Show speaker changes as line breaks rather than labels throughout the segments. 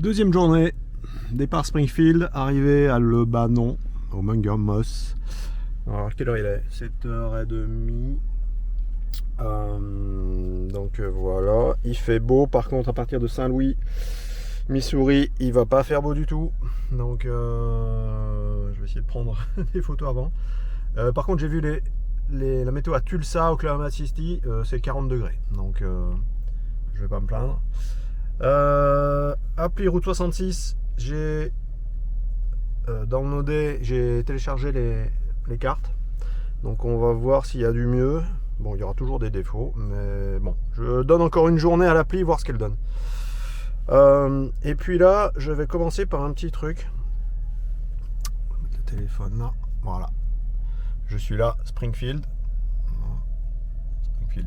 Deuxième journée, départ Springfield, arrivé à Le Banon, au Munger Moss. Alors, quelle heure il est? 7h30. Donc voilà, il fait beau. Par contre, à partir de Saint-Louis, Missouri, il va pas faire beau du tout. Donc je vais essayer de prendre des photos avant. Par contre, j'ai vu la météo à Tulsa, Oklahoma City, c'est 40 degrés. Donc je vais pas me plaindre. Appli Route 66, j'ai downloadé, j'ai téléchargé les cartes. Donc on va voir s'il y a du mieux. Bon, il y aura toujours des défauts, mais bon, je donne encore une journée à l'appli, voir ce qu'elle donne. Et puis là, je vais commencer par un petit truc. Le téléphone là, voilà. Je suis là, Springfield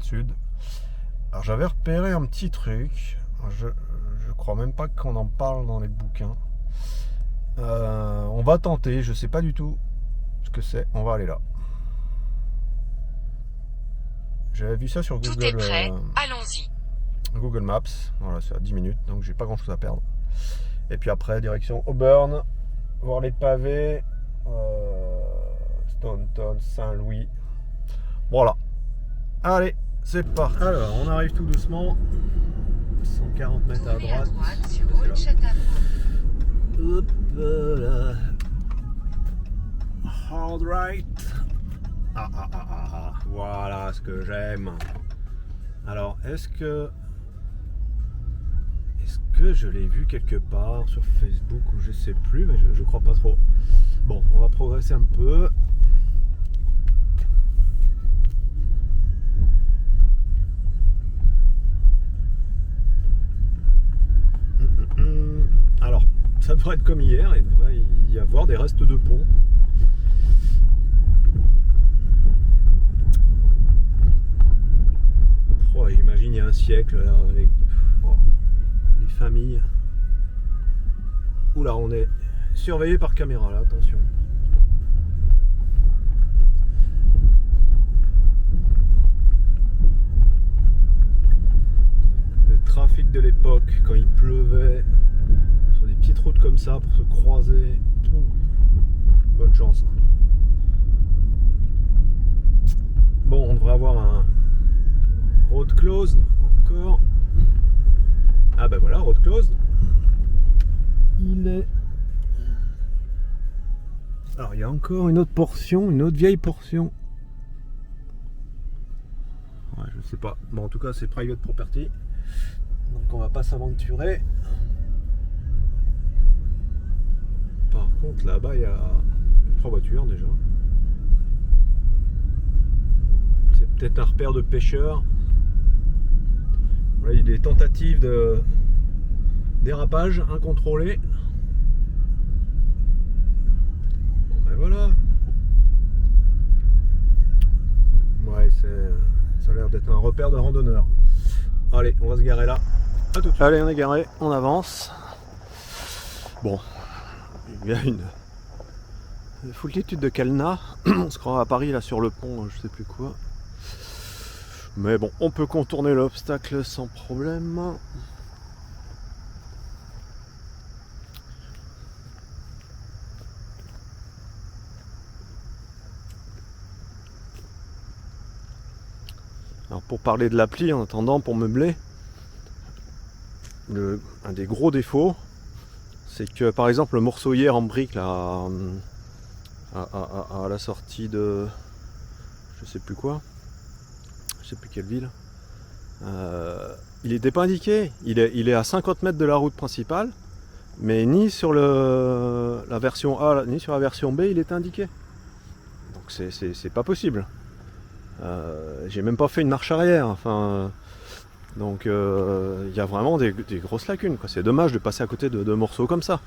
Sud. Alors j'avais repéré un petit truc. Je crois même pas qu'on en parle dans les bouquins. On va tenter, je sais pas du tout ce que c'est. On va aller là. J'avais vu ça sur Google.
Tout est prêt, allons-y.
Google Maps. Voilà, c'est à 10 minutes, donc j'ai pas grand chose à perdre. Et puis après, direction Auburn, voir les pavés, Staunton, Saint-Louis. Voilà. Allez, c'est parti. Alors, on arrive tout doucement. 140 mètres à droite.
Sur Old Chatham.
Hop là. Hard right. Voilà ce que j'aime. Alors, est-ce que je l'ai vu quelque part sur Facebook ou je sais plus, mais je crois pas trop. Bon, on va progresser un peu. Alors, ça devrait être comme hier, il devrait y avoir des restes de pont. Oh, j'imagine il y a un siècle là, avec les familles. Oula, on est surveillé par caméra là, attention. Le trafic de l'époque, quand il pleuvait, sur des petites routes comme ça pour se croiser. Bonne chance. Bon, on devrait avoir un road closed encore. Ah ben voilà, road closed. Il est. Alors il y a encore une autre portion, une autre vieille portion. Ouais, je sais pas. Bon, en tout cas, c'est private property. Donc on va pas s'aventurer. Par contre, là-bas, il y a 3 voitures déjà. C'est peut-être un repère de pêcheurs. Voilà, il y a des tentatives de dérapage incontrôlé. Bon ben voilà. Ouais, ça a l'air d'être un repère de randonneurs. Allez, on va se garer là. À tout de suite. Allez, on est garé, on avance. Bon, il y a une foultitude de cadenas. On se croit à Paris là sur le pont, je sais plus quoi. Mais bon, on peut contourner l'obstacle sans problème. Alors pour parler de l'appli, en attendant, pour meubler, un des gros défauts, c'est que par exemple le morceau hier en brique là, à la sortie de je sais plus quoi, je sais plus quelle ville, il n'était pas indiqué. Il est à 50 mètres de la route principale, mais ni sur la version A ni sur la version B il est indiqué. Donc c'est pas possible. J'ai même pas fait une marche arrière. Enfin, donc il y a vraiment des grosses lacunes, quoi. C'est dommage de passer à côté de morceaux comme ça.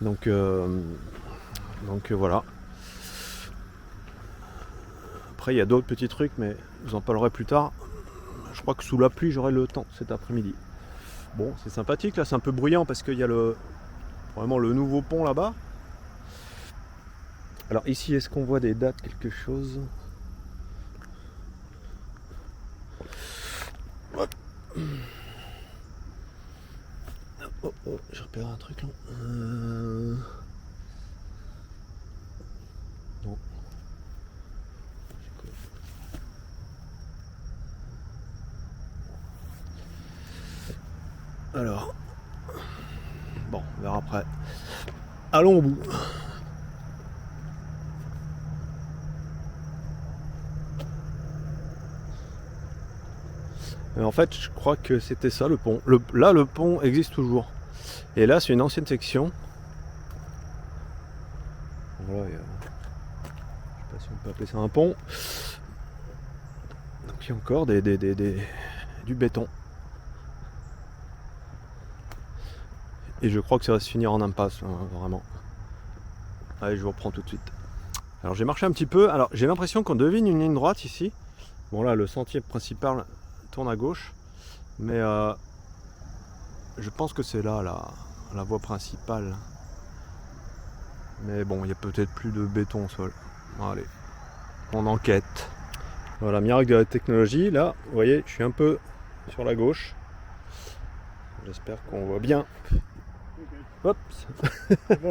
Donc voilà. Après il y a d'autres petits trucs, mais je vous en parlerai plus tard. Je crois que sous la pluie j'aurai le temps cet après-midi. Bon, c'est sympathique là, c'est un peu bruyant parce qu'il y a vraiment le nouveau pont là-bas. Alors ici, est-ce qu'on voit des dates, quelque chose? Oh, oh, j'ai repéré un truc là. Non. Alors. Bon, on verra après. Allons au bout. Mais en fait, je crois que c'était ça le pont. Là, le pont existe toujours. Et là, c'est une ancienne section. Voilà, je sais pas si on peut appeler ça un pont. Donc il y a encore du béton. Et je crois que ça va se finir en impasse, hein, vraiment. Allez, je vous reprends tout de suite. Alors j'ai marché un petit peu. Alors j'ai l'impression qu'on devine une ligne droite ici. Bon là, le sentier principal tourne à gauche. Mais je pense que c'est là la voie principale. Mais bon, il y a peut-être plus de béton au sol. Allez, on enquête. Voilà, miracle de la technologie. Là, vous voyez, je suis un peu sur la gauche. J'espère qu'on voit bien. Oups.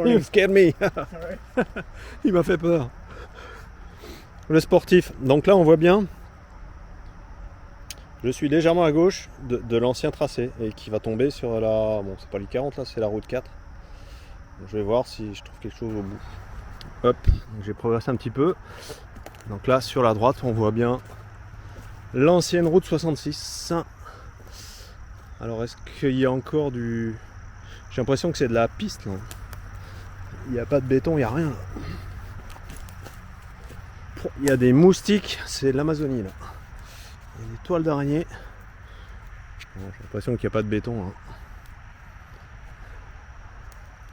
You scared me. Il m'a fait peur. Le sportif. Donc là, on voit bien. Je suis légèrement à gauche de l'ancien tracé et qui va tomber sur la... Bon, c'est pas l'I40 là, c'est la route 4. Donc, je vais voir si je trouve quelque chose au bout. Hop, j'ai progressé un petit peu. Donc là, sur la droite, on voit bien l'ancienne route 66. Alors, est-ce qu'il y a encore du... J'ai l'impression que c'est de la piste là. Il n'y a pas de béton, il n'y a rien là. Il y a des moustiques, c'est l'Amazonie là. Il y a des toiles d'araignée. Bon, j'ai l'impression qu'il n'y a pas de béton. Hein.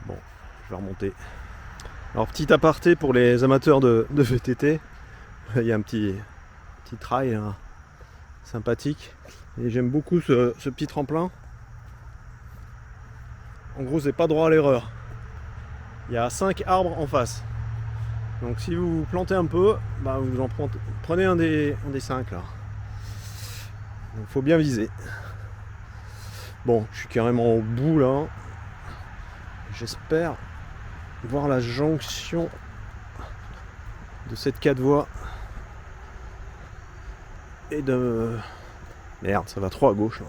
Bon, je vais remonter. Alors petit aparté pour les amateurs de VTT. Il y a un petit trail là, sympathique. Et j'aime beaucoup ce petit tremplin. En gros, c'est pas droit à l'erreur. Il y a 5 arbres en face. Donc si vous vous plantez un peu, bah, vous en prenez un des 5 là. Il faut bien viser. Bon, je suis carrément au bout là. J'espère voir la jonction de cette 4 voies et de... Merde, ça va trop à gauche là.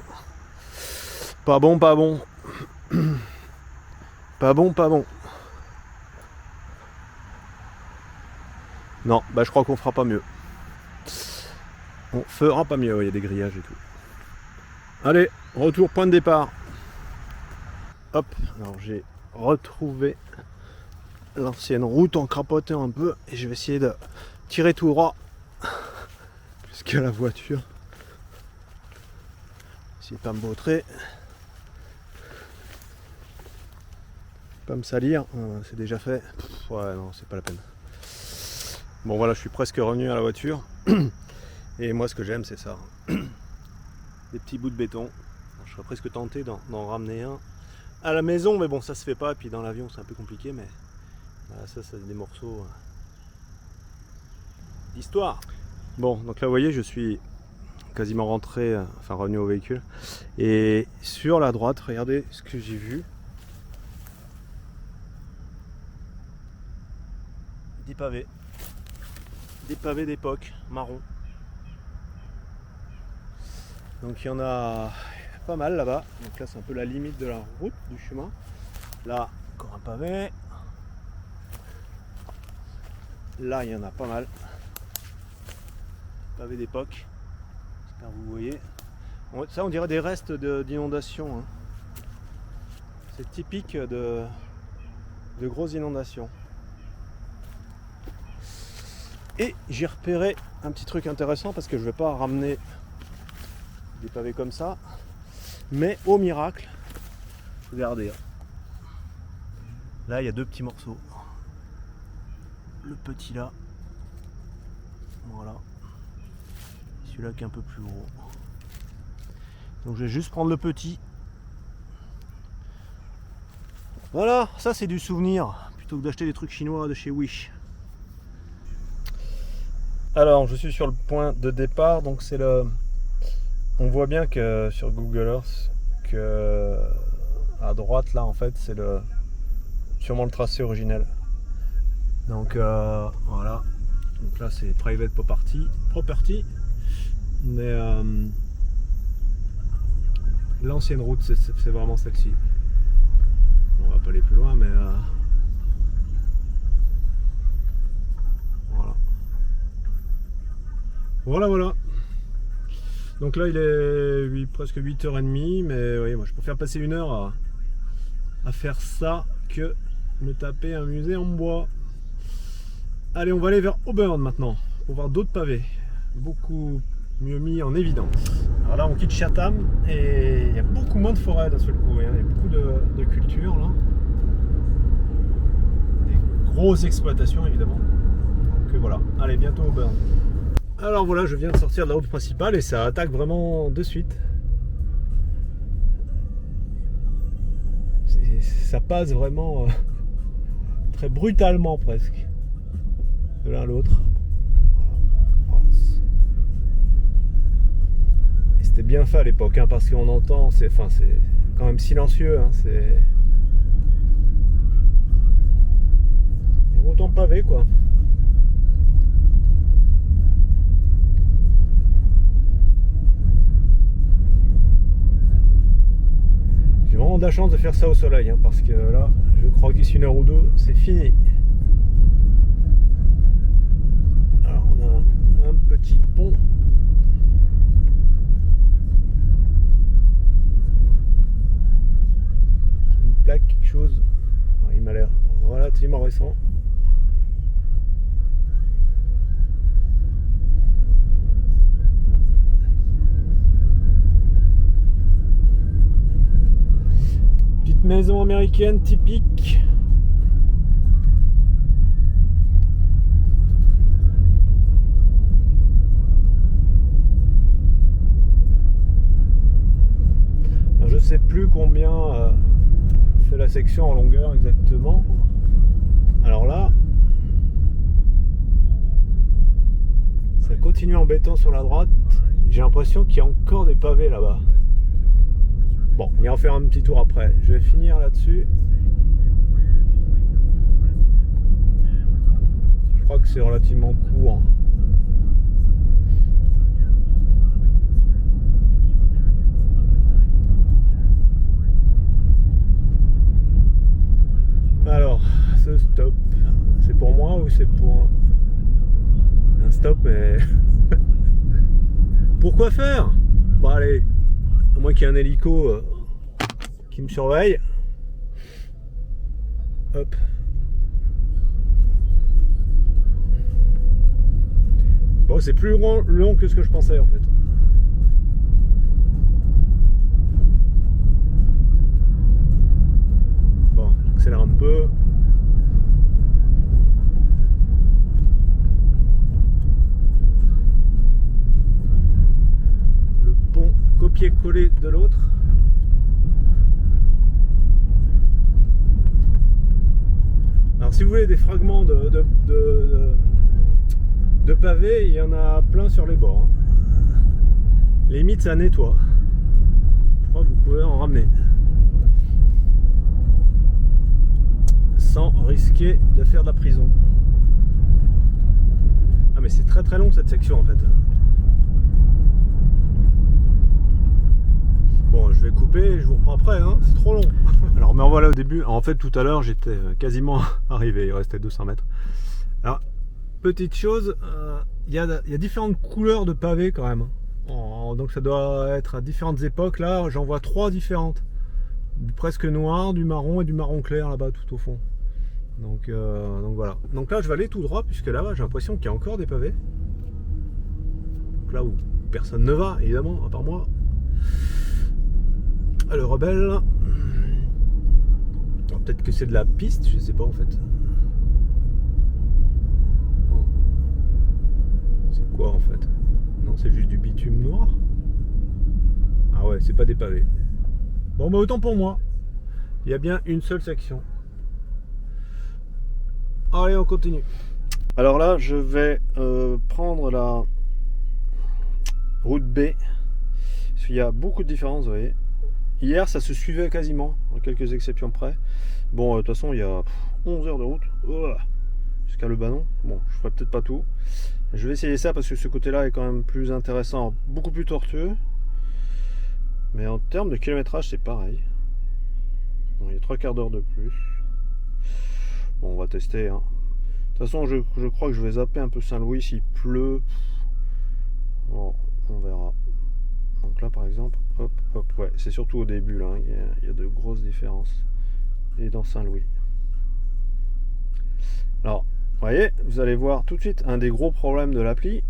Pas bon, pas bon. Pas bon, pas bon. Non, bah je crois qu'on fera pas mieux. On fera pas mieux, il y a des grillages et tout. Allez, retour point de départ. Hop, alors j'ai retrouvé l'ancienne route en crapotant un peu et je vais essayer de tirer tout droit jusqu'à la voiture. Essayer de pas me vautrer. Pas me salir, c'est déjà fait. Ouais, non, c'est pas la peine. Bon voilà, je suis presque revenu à la voiture. Et moi ce que j'aime c'est ça. Des petits bouts de béton. Je serais presque tenté d'en ramener un à la maison, mais bon ça se fait pas. Et puis dans l'avion c'est un peu compliqué, mais voilà, ça c'est des morceaux d'histoire. Bon, donc là vous voyez je suis quasiment rentré, enfin revenu au véhicule. Et sur la droite, regardez ce que j'ai vu. Des pavés. Des pavés d'époque, marron. Donc il y en a pas mal là-bas. Donc là c'est un peu la limite de la route, du chemin. Là, encore un pavé. Là il y en a pas mal. Pavé d'époque. J'espère que vous voyez. Ça on dirait des restes d'inondation. Hein. C'est typique de grosses inondations. Et j'ai repéré un petit truc intéressant parce que je ne vais pas ramener des pavés comme ça. Mais au miracle, regardez. Là, il y a 2 petits morceaux. Le petit là. Voilà. Celui-là qui est un peu plus gros. Donc je vais juste prendre le petit. Voilà, ça c'est du souvenir. Plutôt que d'acheter des trucs chinois de chez Wish. Alors, je suis sur le point de départ, donc c'est le... On voit bien que sur Google Earth, que à droite là en fait c'est sûrement le tracé originel. Donc voilà. Donc là c'est private property. Mais l'ancienne route c'est vraiment celle-ci. On va pas aller plus loin mais voilà. Donc là il est presque 8h30, mais oui, moi je préfère passer 1 heure à faire ça que me taper un musée en bois. Allez, on va aller vers Auburn maintenant pour voir d'autres pavés, beaucoup mieux mis en évidence. Alors là on quitte Chatham et il y a beaucoup moins de forêts d'un seul coup, hein. Il y a beaucoup de cultures là. Des grosses exploitations évidemment. Donc voilà, allez, bientôt Auburn. Alors voilà, je viens de sortir de la route principale et ça attaque vraiment de suite. Ça passe vraiment très brutalement presque, de l'un à l'autre. Voilà. Et c'était bien fait à l'époque, hein, parce qu'on entend, c'est quand même silencieux. Hein, c'est autant pavé quoi. J'ai vraiment de la chance de faire ça au soleil, hein, parce que là, je crois qu'ici 1 heure ou 2, c'est fini. Alors, on a un petit pont. Une plaque, quelque chose. Il m'a l'air relativement récent. Maison américaine typique. Alors, je sais plus combien fait la section en longueur exactement. Alors là, ça continue en béton sur la droite. J'ai l'impression qu'il y a encore des pavés là-bas. Bon, on ira faire un petit tour après. Je vais finir là-dessus. Je crois que c'est relativement court. Alors, ce stop, c'est pour moi ou c'est pour un stop, mais pourquoi faire? Bon allez. À moins qu'il y ait un hélico qui me surveille. Hop. Bon, c'est plus long que ce que je pensais en fait. Bon, j'accélère un peu. Copier-coller de l'autre. Alors si vous voulez des fragments de pavés, il y en a plein sur les bords. Limite ça nettoie. Je crois que vous pouvez en ramener. Sans risquer de faire de la prison. Ah mais c'est très très long cette section en fait. Bon, je vais couper et je vous reprends après, hein, c'est trop long. Alors, me revoilà au début. En fait, tout à l'heure, j'étais quasiment arrivé, il restait 200 mètres. Alors, petite chose, il y a différentes couleurs de pavés quand même. Donc, ça doit être à différentes époques. Là, j'en vois 3 différentes. Du presque noir, du marron et du marron clair là-bas, tout au fond. Donc voilà. Donc là, je vais aller tout droit, puisque là-bas, j'ai l'impression qu'il y a encore des pavés. Donc là où personne ne va, évidemment, à part moi. Le rebelle. Peut-être que c'est de la piste, je sais pas en fait. C'est quoi en fait? Non, c'est juste du bitume noir. Ah ouais, c'est pas des pavés. Bon bah autant pour moi. Il y a bien une seule section. Allez, on continue. Alors là, je vais prendre la route B. Parce qu'il y a beaucoup de différences, vous voyez. Hier, ça se suivait quasiment. Donc, quelques exceptions près. Bon, de toute façon, il y a 11 heures de route jusqu'à Le Banon. Bon, je ferai peut-être pas tout. Je vais essayer ça parce que ce côté-là est quand même plus intéressant, beaucoup plus tortueux. Mais en termes de kilométrage, c'est pareil. Bon, il y a 3/4 d'heure de plus. Bon, on va tester. Hein. De toute façon, je crois que je vais zapper un peu Saint-Louis s'il pleut. Bon, on verra. Donc là, par exemple, hop, hop, ouais, c'est surtout au début, là. Il y a de grosses différences. Et dans Saint-Louis. Alors, vous voyez, vous allez voir tout de suite un des gros problèmes de l'appli.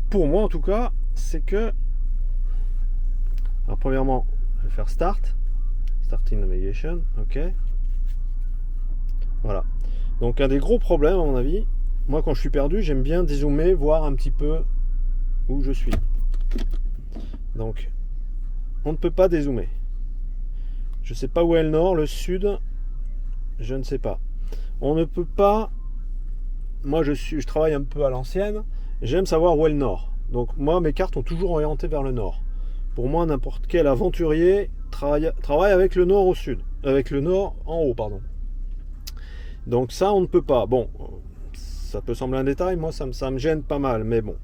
Pour moi, en tout cas, c'est que... Alors, premièrement, je vais faire Start. Starting Navigation, ok. Voilà. Donc, un des gros problèmes, à mon avis, moi, quand je suis perdu, j'aime bien dézoomer, voir un petit peu où je suis. Donc, on ne peut pas dézoomer. Je ne sais pas où est le nord, le sud, je ne sais pas. On ne peut pas... Moi, je travaille un peu à l'ancienne. J'aime savoir où est le nord. Donc, moi, mes cartes ont toujours orienté vers le nord. Pour moi, n'importe quel aventurier travaille avec le nord au sud. Avec le nord en haut, pardon. Donc, ça, on ne peut pas. Bon, ça peut sembler un détail. Moi, ça me gêne pas mal. Mais bon,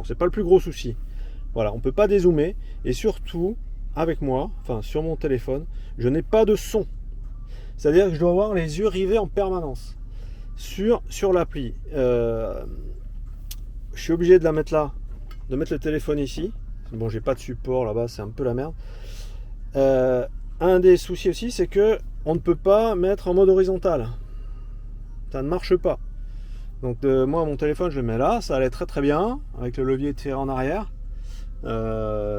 c'est pas le plus gros souci. Voilà, on ne peut pas dézoomer. Et surtout, avec moi, enfin, sur mon téléphone, je n'ai pas de son. C'est-à-dire que je dois avoir les yeux rivés en permanence sur l'appli. Je suis obligé de la mettre là, de mettre le téléphone ici. Bon, j'ai pas de support là-bas, c'est un peu la merde. Un des soucis aussi, c'est que on ne peut pas mettre en mode horizontal. Ça ne marche pas. Donc moi, mon téléphone, je le mets là, ça allait très très bien avec le levier tiré en arrière.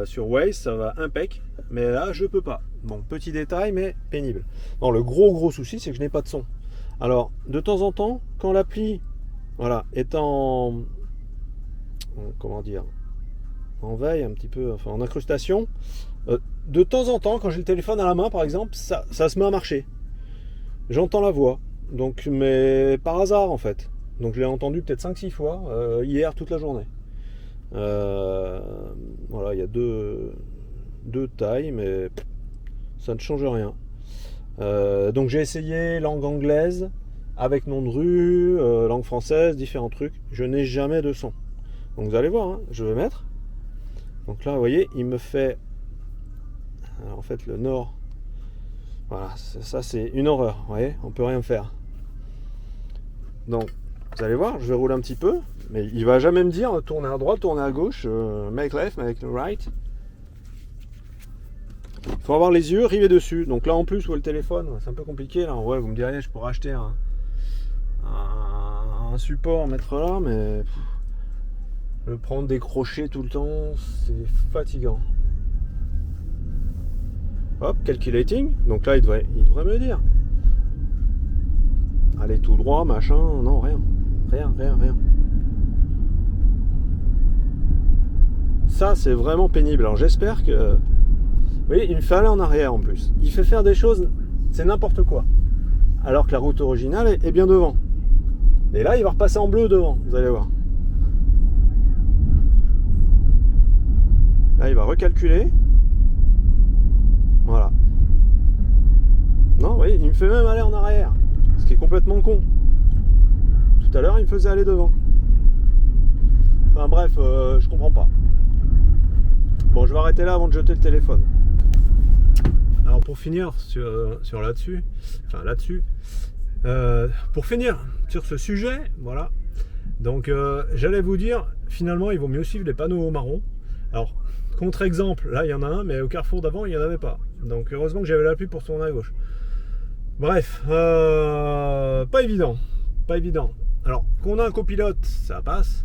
Sur Waze, ça va impec, mais là, je peux pas. Bon, petit détail, mais pénible. Non, le gros souci, c'est que je n'ai pas de son. Alors, de temps en temps, quand l'appli, voilà, est en comment dire, en veille un petit peu, enfin en incrustation, de temps en temps, quand j'ai le téléphone à la main, par exemple, ça se met à marcher. J'entends la voix, donc, mais par hasard en fait. Donc, je l'ai entendu peut-être 5-6 fois hier toute la journée. Voilà, il y a deux tailles, mais ça ne change rien. Donc j'ai essayé langue anglaise avec nom de rue, langue française, différents trucs. Je n'ai jamais de son. Donc vous allez voir, hein, je vais mettre. Donc là, vous voyez, il me fait en fait le nord. Voilà, ça c'est une horreur. Vous voyez, on peut rien faire. Donc vous allez voir, je vais rouler un petit peu, mais il va jamais me dire tourner à droite, tourner à gauche, make left, make right. Il faut avoir les yeux rivés dessus. Donc là en plus, où est le téléphone, c'est un peu compliqué. Là, ouais, vous me direz, je pourrais acheter un support, mettre là, mais le prendre des crochets tout le temps, c'est fatigant. Hop, calculating. Donc là, il devrait me le dire. Allez tout droit, machin, non, rien. Rien. Ça, c'est vraiment pénible. Alors j'espère que... Vous voyez, il me fait aller en arrière en plus. Il fait faire des choses, c'est n'importe quoi. Alors que la route originale est bien devant. Et là, il va repasser en bleu devant, vous allez voir. Là, il va recalculer. Voilà. Non, vous voyez, il me fait même aller en arrière. Ce qui est complètement con. Tout à l'heure, il me faisait aller devant. Enfin bref, je comprends pas. Bon, je vais arrêter là avant de jeter le téléphone. Alors pour finir sur là-dessus, pour finir sur ce sujet, voilà. Donc j'allais vous dire, finalement, il vaut mieux suivre les panneaux marrons. Alors, contre-exemple, là il y en a un, mais au carrefour d'avant, il n'y en avait pas. Donc heureusement que j'avais l'appui pour tourner à gauche. Bref, pas évident. Alors, quand on a un copilote, ça passe.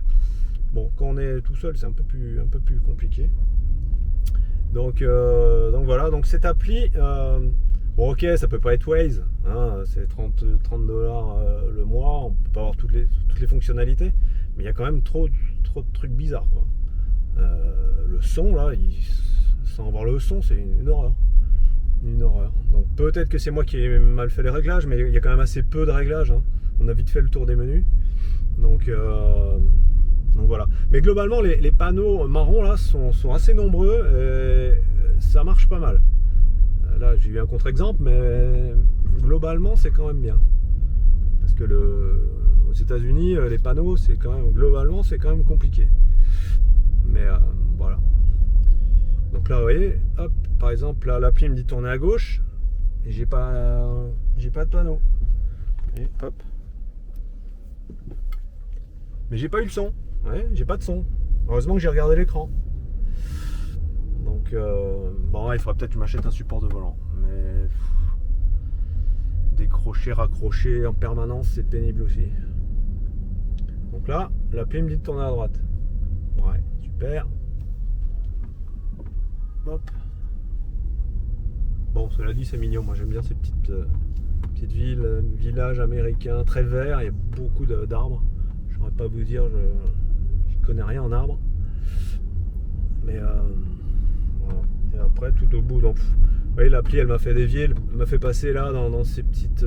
Bon, quand on est tout seul, c'est un peu plus compliqué. Donc voilà, donc cette appli, bon ok, ça peut pas être Waze, hein, c'est 30 $ le mois, on peut pas avoir toutes les fonctionnalités, mais il y a quand même trop de trucs bizarres, quoi. Le son là, sans avoir le son, c'est une horreur. Donc peut-être que c'est moi qui ai mal fait les réglages, mais il y a quand même assez peu de réglages, hein. On a vite fait le tour des menus, donc voilà. Mais globalement, les panneaux marrons là sont assez nombreux et ça marche pas mal. Là j'ai eu un contre-exemple, mais globalement c'est quand même bien. Parce que aux États-Unis, les panneaux, c'est quand même globalement c'est quand même compliqué. Mais voilà. Donc là vous voyez, hop, par exemple là l'appli me dit tourner à gauche et j'ai pas de panneau. Et hop. Mais j'ai pas eu le son. Ouais, j'ai pas de son. Heureusement que j'ai regardé l'écran. Donc bon, il faudra peut-être que je m'achète un support de volant. Mais décrocher, raccrocher en permanence, c'est pénible aussi. Donc là, l'appli me dit de tourner à droite. Ouais, super. Hop. Bon, cela dit, c'est mignon. Moi, j'aime bien ces petites villes, villages américains très verts. Il y a beaucoup d'arbres. Je ne saurais pas vous dire, je connais rien en arbres. Mais voilà. Et après, tout au bout, donc, vous voyez, l'appli, elle m'a fait dévier, elle m'a fait passer là dans ces petites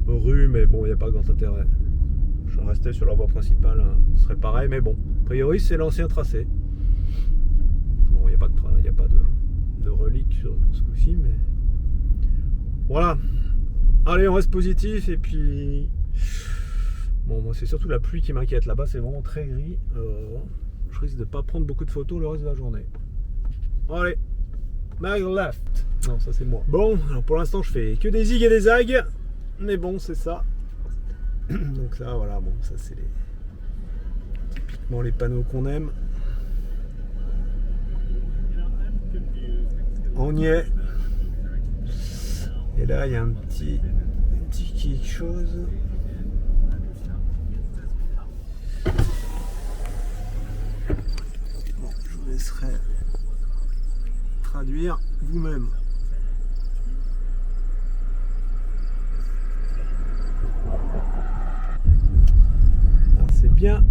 rues, mais bon, il n'y a pas grand intérêt. Je restais sur la voie principale, hein. Ce serait pareil, mais bon, a priori, c'est l'ancien tracé. Bon, il n'y a pas de relique sur ce coup-ci, mais voilà. Allez, on reste positif, et puis bon, moi, c'est surtout la pluie qui m'inquiète. Là-bas, c'est vraiment très gris. Je risque de pas prendre beaucoup de photos le reste de la journée. Allez, my left. Non, ça c'est moi. Bon, alors pour l'instant je fais que des zigs et des zags, mais bon, c'est ça. Donc ça, voilà, bon, ça c'est typiquement les panneaux qu'on aime. On y est. Et là, il y a un petit quelque chose. Bon, je vous laisserai traduire vous-même. C'est bien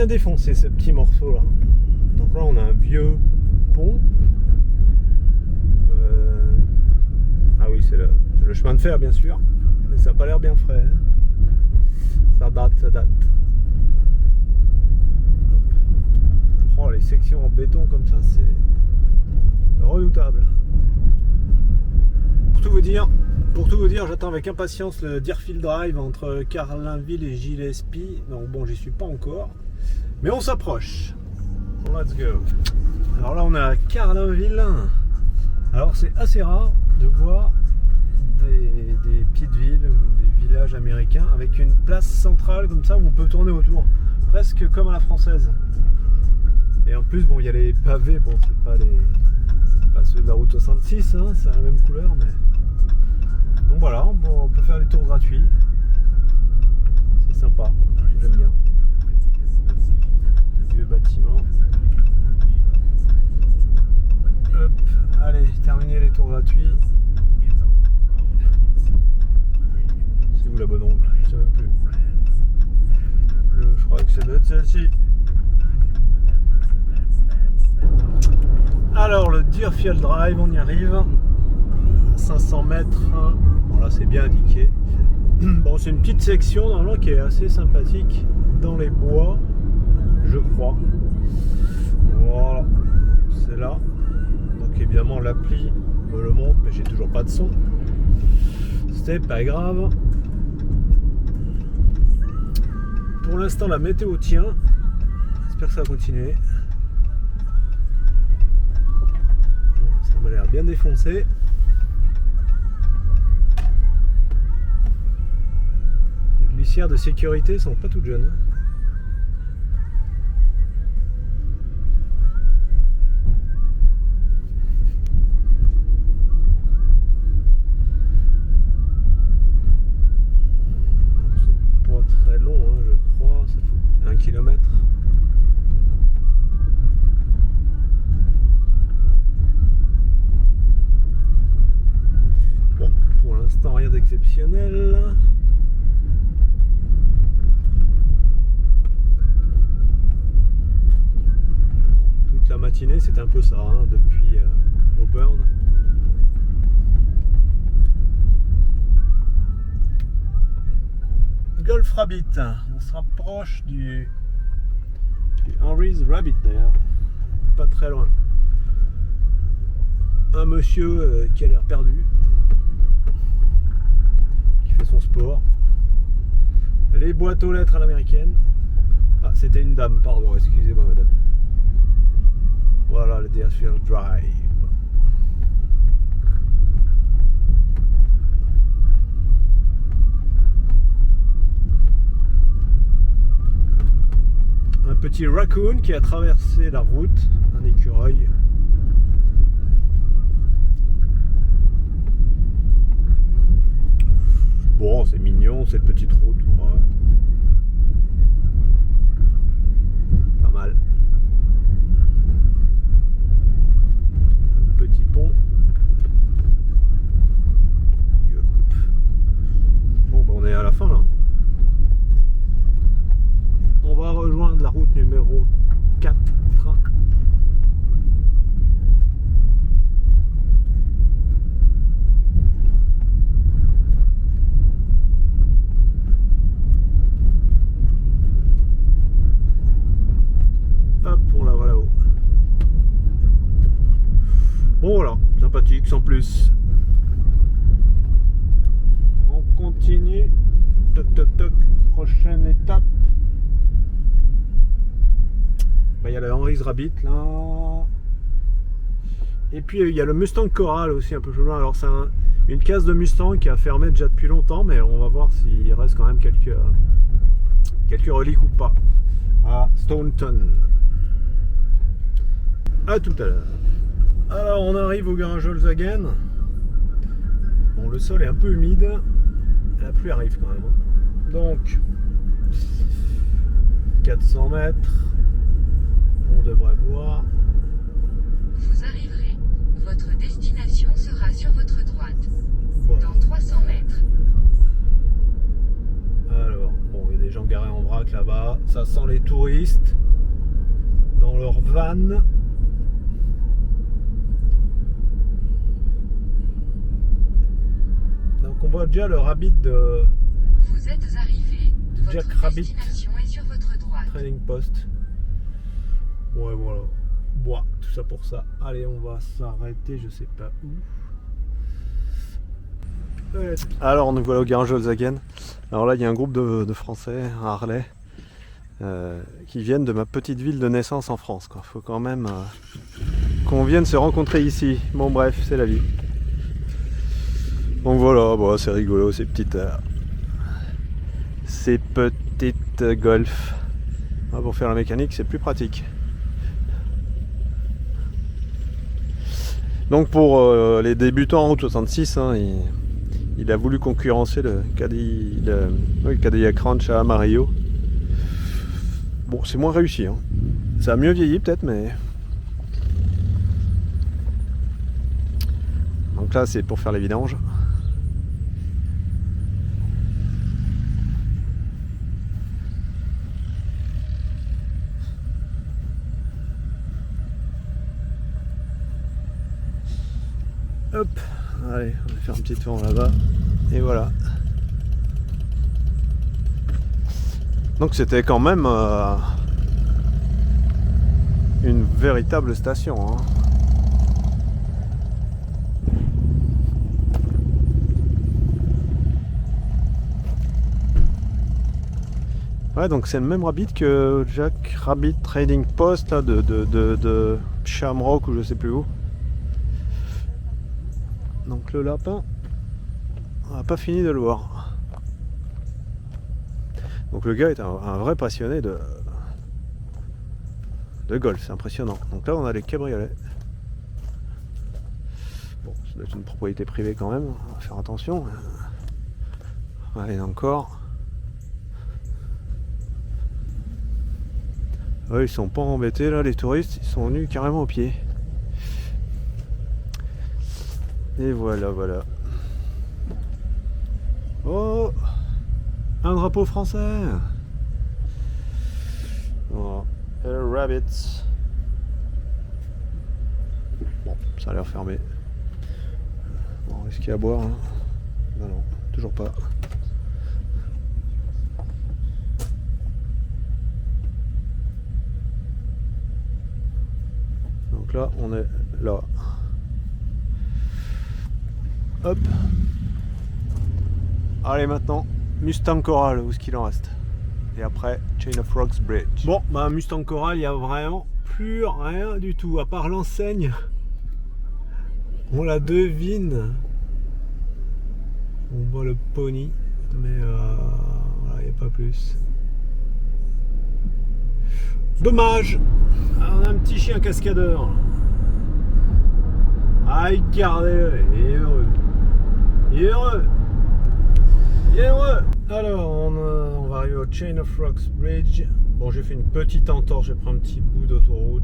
défoncé ce petit morceau là. Donc là on a un vieux pont. Ah oui, c'est le chemin de fer bien sûr, mais ça n'a pas l'air bien frais. Hein. Ça date. Oh, les sections en béton comme ça, c'est redoutable. Pour tout vous dire, j'attends avec impatience le Deerfield Drive entre Carlinville et Gillespie. Donc bon, j'y suis pas encore, mais on s'approche. Bon, let's go. Alors là, on est à Carlinville. Alors c'est assez rare de voir des petites villes ou des villages américains avec une place centrale comme ça où on peut tourner autour, presque comme à la française. Et en plus, bon, il y a les pavés, bon, c'est pas ceux de la route 66, hein, c'est la même couleur, mais donc voilà, on peut faire des tours gratuits. C'est sympa, j'aime bien. Des vieux bâtiments. Hop, allez, terminer les tours gratuits. C'est où la bonne ongle? Je sais même plus. Je crois que ça doit être celle-ci. Alors le Deerfield Drive, on y arrive. 500 mètres. Bon là c'est bien indiqué. Bon, c'est une petite section normalement qui est assez sympathique dans les bois, je crois. Voilà, c'est là. Donc évidemment l'appli me le montre, mais j'ai toujours pas de son. C'est pas grave. Pour l'instant la météo tient. J'espère que ça va continuer. Ça m'a l'air bien défoncé. Les glissières de sécurité sont pas toutes jeunes. C'est pas très long, hein, je crois. Ça fait 1 kilomètre. Bon, pour l'instant rien d'exceptionnel. Toute la matinée, c'est un peu ça, hein, depuis Auburn. Golf Rabbit, on se rapproche du Henry's Rabbit d'ailleurs, pas très loin. un monsieur qui a l'air perdu, qui fait son sport. Les boîtes aux lettres à l'américaine. Ah, c'était une dame, pardon, excusez-moi madame. Voilà le Deerfield Drive. Un petit raccoon qui a traversé la route, un écureuil. Bon, c'est mignon, cette petite route. Ouais. Pas mal. Un petit pont. Yep. Bon, ben on est à la fin là. On va rejoindre la route numéro 4. Hop, on la voit là-haut. Bon voilà, sympathique sans plus. On continue. Toc toc toc. Prochaine étape. Il y a le Henry's Rabbit là. Et puis il y a le Mustang Coral aussi un peu plus loin. Alors c'est une case de Mustang qui a fermé déjà depuis longtemps, mais on va voir s'il reste quand même quelques reliques ou pas. À Staunton. A tout à l'heure. Alors on arrive au garage Volkswagen. Bon, le sol est un peu humide. La pluie arrive quand même. Donc 400 mètres. On devrait voir.
Vous arriverez. Votre destination sera sur votre droite.
Voilà.
Dans 300 mètres.
Alors, bon, il y a des gens garés en vrac là-bas. Ça sent les touristes dans leur van. Donc on voit déjà le Rabbit de
Vous êtes arrivé.
Jack
Votre
Rabbit
destination est sur votre droite.
Trading Post. Ouais, voilà. Bon, tout ça pour ça. Allez, on va s'arrêter, je sais pas où. Alors, nous voilà au garage Volkswagen. Alors là, il y a un groupe de Français à Harley qui viennent de ma petite ville de naissance en France. Il faut quand même qu'on vienne se rencontrer ici. Bon, bref, c'est la vie. Donc voilà, bon, c'est rigolo, ces petites Golf. Ah, pour faire la mécanique, c'est plus pratique. Donc pour les débutants en route 66, hein, il a voulu concurrencer le Cadillac Ranch à Amarillo. Bon, c'est moins réussi. Hein. Ça a mieux vieilli peut-être, mais... Donc là, c'est pour faire les vidanges. Hop, allez, on va faire un petit tour là-bas. Et voilà. Donc c'était quand même une véritable station. Hein. Ouais, donc c'est le même Rabbit que Jack Rabbit Trading Post là, de Shamrock ou je sais plus où. Donc le lapin, on n'a pas fini de le voir. Donc le gars est un vrai passionné de golf, c'est impressionnant. Donc là on a les cabriolets. Bon, ça doit être une propriété privée quand même, on va faire attention. Allez, encore. Ouais, ils sont pas embêtés là, les touristes, ils sont venus carrément au pied. Et voilà, voilà. Oh, un drapeau français. Voilà. Rabbits. Bon, ça a l'air fermé. Bon, est-ce qu'il y a à boire hein? Non, non, toujours pas. Donc là, on est là. Hop. Allez maintenant, Mustang Coral, où est-ce qu'il en reste? Et après, Chain of Rocks Bridge. Bon, bah Mustang Coral, il n'y a vraiment plus rien du tout, à part l'enseigne. On la devine. On voit le pony, mais voilà, il n'y a pas plus. Dommage. On a un petit chien cascadeur. Ah, regardez-le, il est heureux. Il est heureux. Il est heureux. Alors, on va arriver au Chain of Rocks Bridge. Bon, j'ai fait une petite entorse, j'ai pris un petit bout d'autoroute.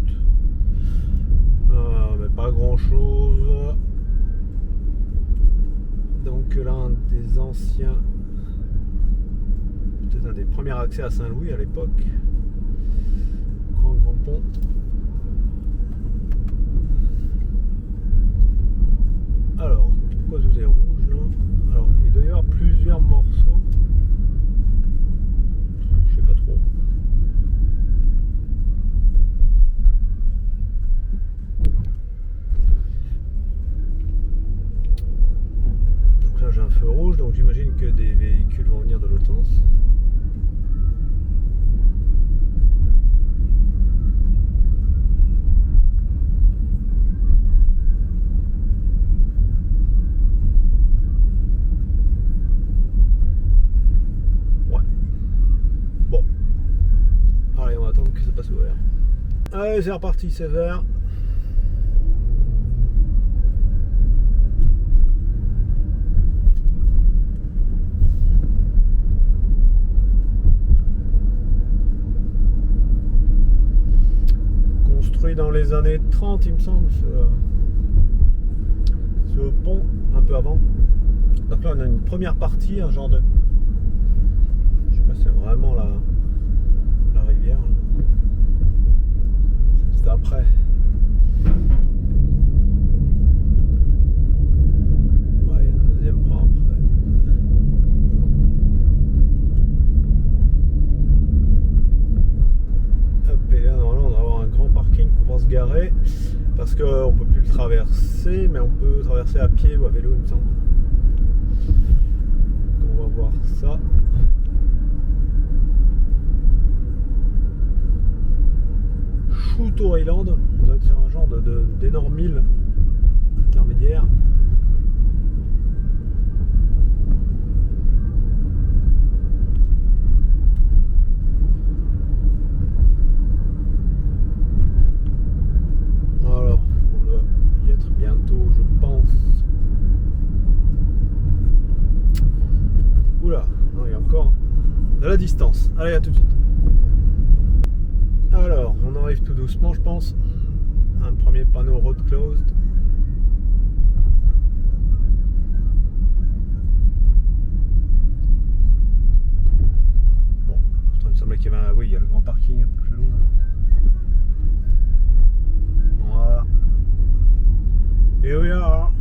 Mais pas grand-chose. Donc là, un des anciens, peut-être un des premiers accès à Saint-Louis à l'époque. Grand pont. Alors, pourquoi tout est rouge là? Alors, il doit y avoir plusieurs morceaux. Je sais pas trop. Donc là, j'ai un feu rouge, donc j'imagine que des véhicules vont venir de Lotance. Allez, c'est reparti, c'est vert. Construit dans les années 30, il me semble, ce pont, un peu avant. Donc là, on a une première partie, un genre de... Je sais pas si c'est vraiment la rivière. C'est après. Ouais, il y a un deuxième bras après. Hop, et là, normalement, on va avoir un grand parking pour pouvoir se garer. Parce qu'on ne peut plus le traverser, mais on peut traverser à pied ou à vélo, il me semble. Donc on va voir ça. Chouteau Island, on doit être sur un genre d'énorme île intermédiaire. Alors, on doit y être bientôt, je pense. Oula, non, il y a encore de la distance. Allez, à tout de suite. Alors, on arrive tout doucement, je pense. Un premier panneau road closed. Bon, pourtant il me semblait qu'il y avait un... Oui, il y a le grand parking un peu plus loin. Voilà. Et oui, alors.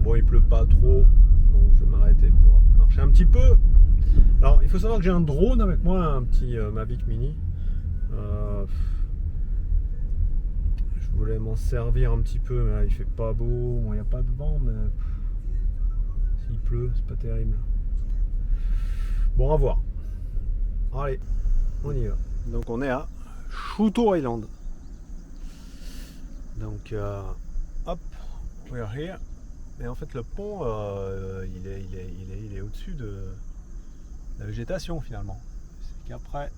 Bon, il pleut pas trop, donc je vais m'arrêter pour marcher un petit peu. Alors, il faut savoir que j'ai un drone avec moi, un petit Mavic Mini. Je voulais m'en servir un petit peu, mais là, il fait pas beau. Bon, il n'y a pas de vent, mais s'il pleut, c'est pas terrible. Bon, à voir. Allez, on y va. Donc, on est à Chouteau Island. Donc, hop, we're here. Mais en fait, le pont, il est au-dessus de la végétation finalement. C'est qu'après,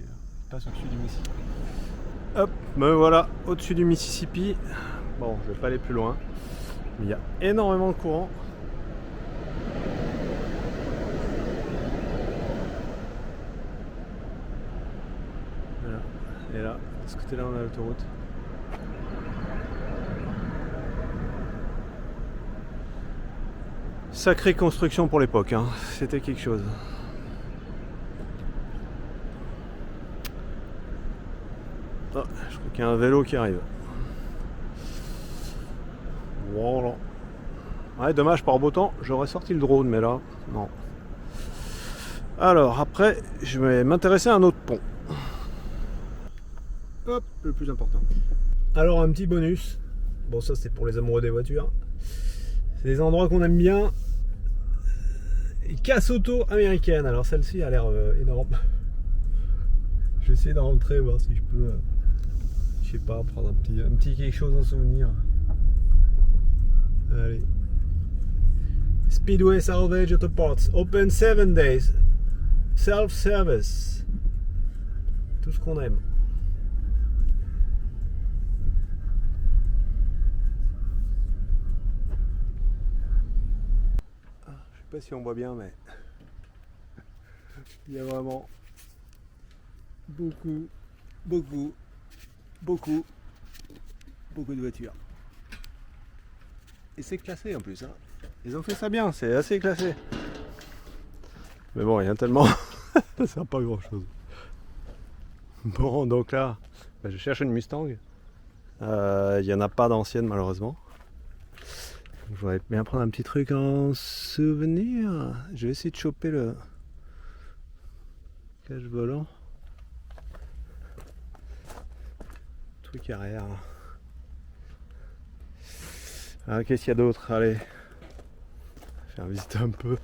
il passe au-dessus du Mississippi. Hop, me voilà au-dessus du Mississippi. Bon, je vais pas aller plus loin. Mais il y a énormément de courant. Voilà. Et là, de ce côté-là, on a l'autoroute. Sacrée construction pour l'époque, hein. C'était quelque chose. Oh, je crois qu'il y a un vélo qui arrive. Voilà. Ouais, dommage, par beau temps, j'aurais sorti le drone, mais là, non. Alors après, je vais m'intéresser à un autre pont. Hop, le plus important. Alors un petit bonus. Bon, ça c'est pour les amoureux des voitures. C'est des endroits qu'on aime bien. Casse auto américaine. Alors celle-ci a l'air énorme. Je vais essayer de rentrer, voir si je peux, je sais pas, prendre un petit quelque chose en souvenir. Allez. Speedway Salvage Auto Parts. Open 7 days. Self-service. Tout ce qu'on aime. Je sais pas si on voit bien, mais il y a vraiment beaucoup de voitures. Et c'est classé en plus, hein. Ils ont fait ça bien, c'est assez classé. Mais bon, il y a tellement... ça sert pas à grand chose. Bon, donc là, je cherche une Mustang. Il n'y en a pas d'ancienne malheureusement. Je voudrais bien prendre un petit truc en souvenir. Je vais essayer de choper le cache volant. Truc arrière. Ah, qu'est-ce qu'il y a d'autre? Allez, faire visiter un peu.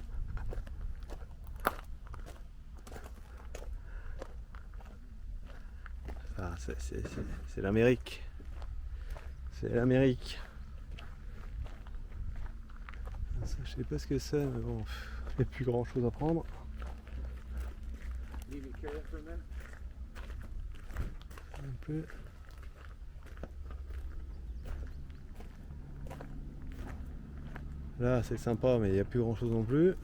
Ah, c'est l'Amérique. C'est l'Amérique. Ça, je sais pas ce que c'est, mais bon, il n'y a plus grand chose à prendre. Un peu. Là c'est sympa, mais il n'y a plus grand chose non plus.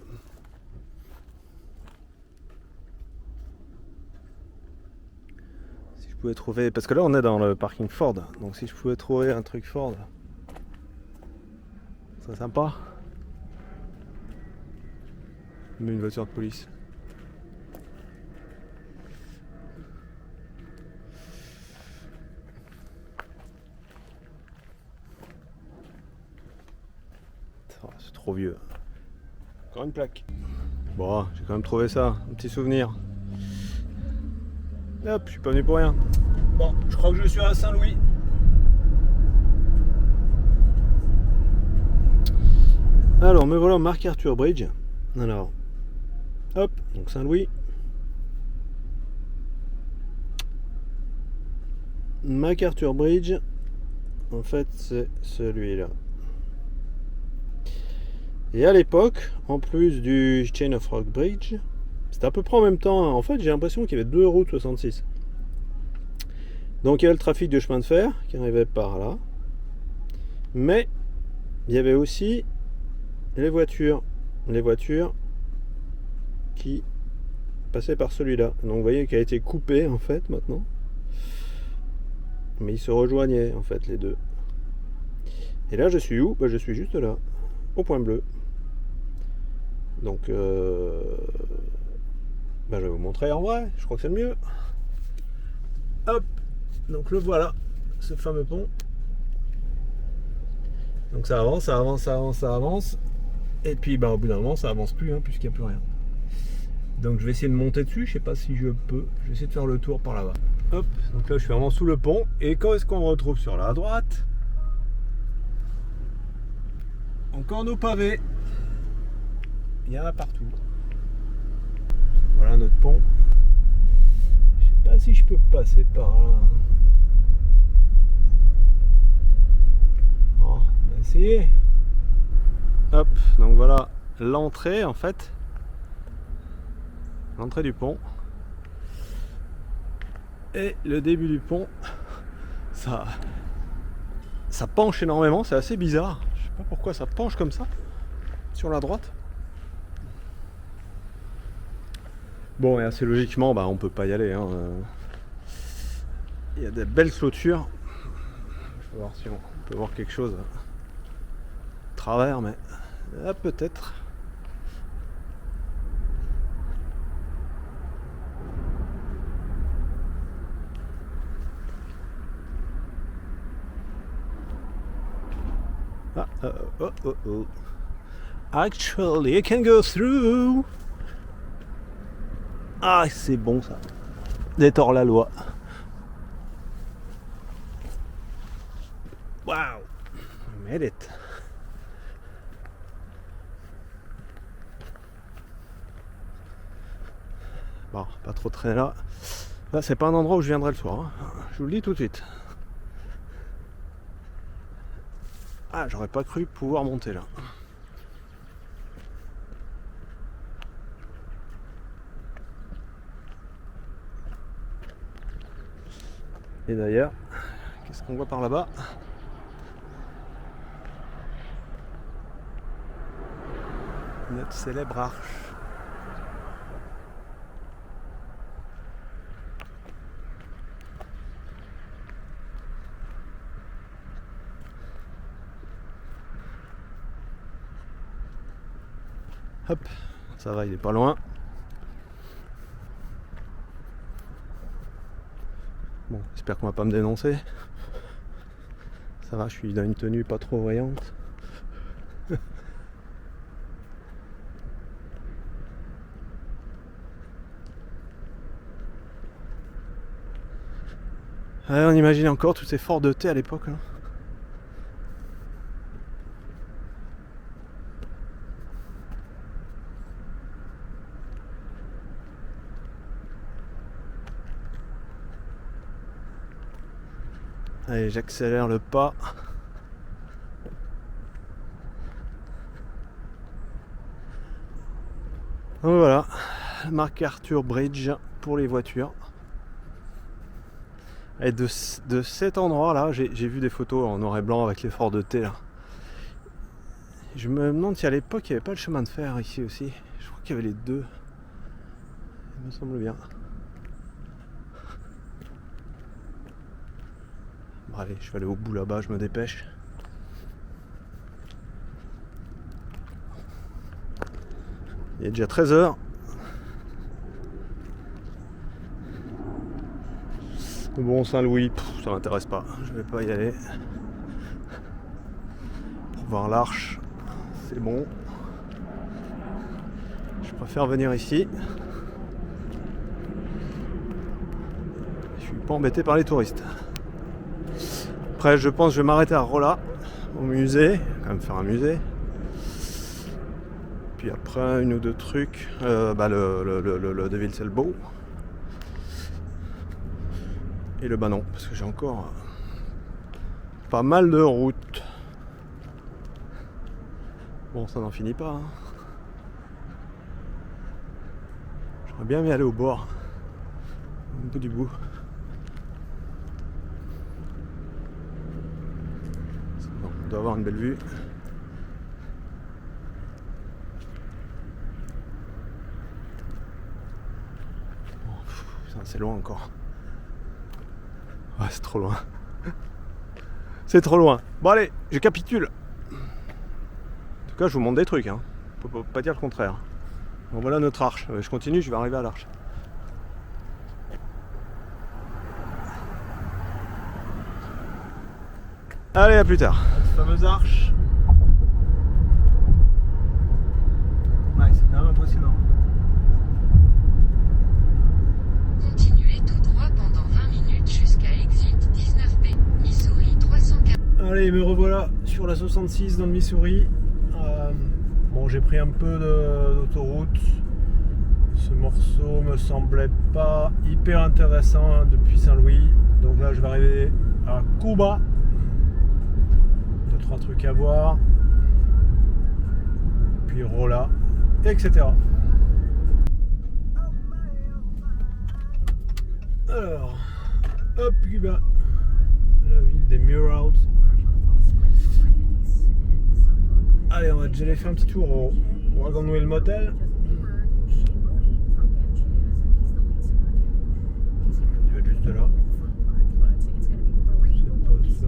Si je pouvais trouver, parce que là on est dans le parking Ford, donc si je pouvais trouver un truc Ford, ce serait sympa. Mais une voiture de police. Oh, c'est trop vieux. Encore une plaque. Bon, j'ai quand même trouvé ça, un petit souvenir. Hop, je suis pas venu pour rien. Bon, je crois que je suis à Saint-Louis. Alors, me voilà au MacArthur Bridge. Alors, hop, donc Saint-Louis. MacArthur Bridge, en fait, c'est celui-là. Et à l'époque, en plus du Chain of Rock Bridge, c'était à peu près en même temps. En fait, j'ai l'impression qu'il y avait deux routes 66. Donc, il y avait le trafic de chemin de fer qui arrivait par là. Mais, il y avait aussi les voitures. Les voitures qui passaient par celui-là. Donc, vous voyez qu'il a été coupé, en fait, maintenant. Mais ils se rejoignaient, en fait, les deux. Et là, je suis où? Je suis juste là, au point bleu. Donc, je vais vous montrer en vrai, je crois que c'est le mieux. Hop, donc le voilà, ce fameux pont. Donc ça avance, ça avance, ça avance, ça avance. Et puis au bout d'un moment, ça avance plus, hein, puisqu'il n'y a plus rien. Donc je vais essayer de monter dessus, je sais pas si je peux. Je vais essayer de faire le tour par là-bas. Hop, donc là je suis vraiment sous le pont. Et quand est-ce qu'on retrouve sur la droite? Encore nos pavés. Il y en a partout. Voilà notre pont. Je sais pas si je peux passer par là. Bon, on va essayer. Hop, donc voilà l'entrée en fait. L'entrée du pont. Et le début du pont. Ça penche énormément, c'est assez bizarre. Je sais pas pourquoi ça penche comme ça. Sur la droite. Bon, et assez logiquement, on peut pas y aller. Hein. Il y a des belles clôtures. Je vais voir si on peut voir quelque chose à travers, mais là, peut-être. Ah, oh. Actually, I can go through. Ah, c'est bon ça. D'être hors la loi. Waouh, made it. Bon, pas trop traîner là. Là, c'est pas un endroit où je viendrai le soir. Hein. Je vous le dis tout de suite. Ah, j'aurais pas cru pouvoir monter là. Et d'ailleurs, qu'est-ce qu'on voit par là-bas? Notre célèbre arche. Hop, ça va, il est pas loin. Bon, j'espère qu'on va pas me dénoncer. Ça va, je suis dans une tenue pas trop voyante. Ouais, on imagine encore tous ces forts de thé à l'époque. Là. Allez, j'accélère le pas. Donc voilà, MacArthur Bridge pour les voitures. Et de cet endroit là, j'ai vu des photos en noir et blanc avec les forts de thé là. Je me demande si à l'époque il n'y avait pas le chemin de fer ici aussi. Je crois qu'il y avait les deux. Il me semble bien. Bon, allez, je vais aller au bout là-bas, je me dépêche. Il est déjà 13h. Bon, Saint-Louis, ça m'intéresse pas. Je vais pas y aller. Pour voir l'arche, c'est bon. Je préfère venir ici. Je suis pas embêté par les touristes. Après, je pense que je vais m'arrêter à Rolla, au musée. Quand même faire un musée. Puis après, une ou deux trucs. Le Devil's Elbow. Et le Banon, parce que j'ai encore pas mal de routes. Bon, ça n'en finit pas. Hein. J'aurais bien aimé aller au bord, au bout du bout. Bon, on doit avoir une belle vue. Bon, putain, c'est loin encore. Ouais, c'est trop loin. C'est trop loin. Bon allez, je capitule. En tout cas, je vous montre des trucs. Hein. Faut pas dire le contraire. Bon, voilà notre arche. Je continue, je vais arriver à l'arche. Allez, à plus tard. Cette fameuse arche. Ouais, c'est quand même impressionnant.
Continuez tout droit pendant 20 minutes jusqu'à exit 19B, Missouri 340.
Allez, me revoilà sur la 66 dans le Missouri. Bon, j'ai pris un peu d'autoroute. Ce morceau me semblait pas hyper intéressant depuis Saint-Louis. Donc là, je vais arriver à Cuba. 2-3 trucs à voir. Puis Rolla, etc. Alors, hop, Cuba. La ville des Murals. Allez, on va déjà aller faire un petit tour au Wagonwheel Motel. Il va être juste là. C'est pas ça.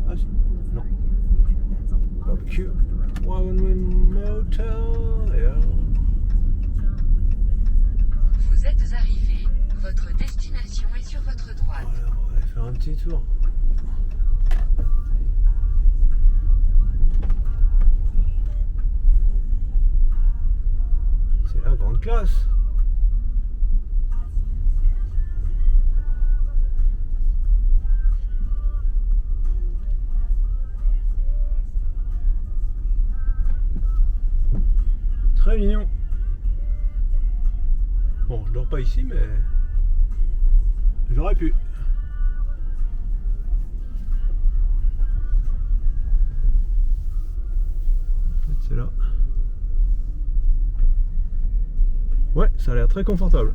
Ah si, non. Ok. Wagonwheel Motel. Yeah.
Vous êtes arrivé. Votre destination est sur votre droite.
Voilà, on va aller faire un petit tour. C'est la grande classe. très mignon. Bon, je dors pas ici, mais j'aurais pu. En fait, c'est là. Ouais, ça a l'air très confortable.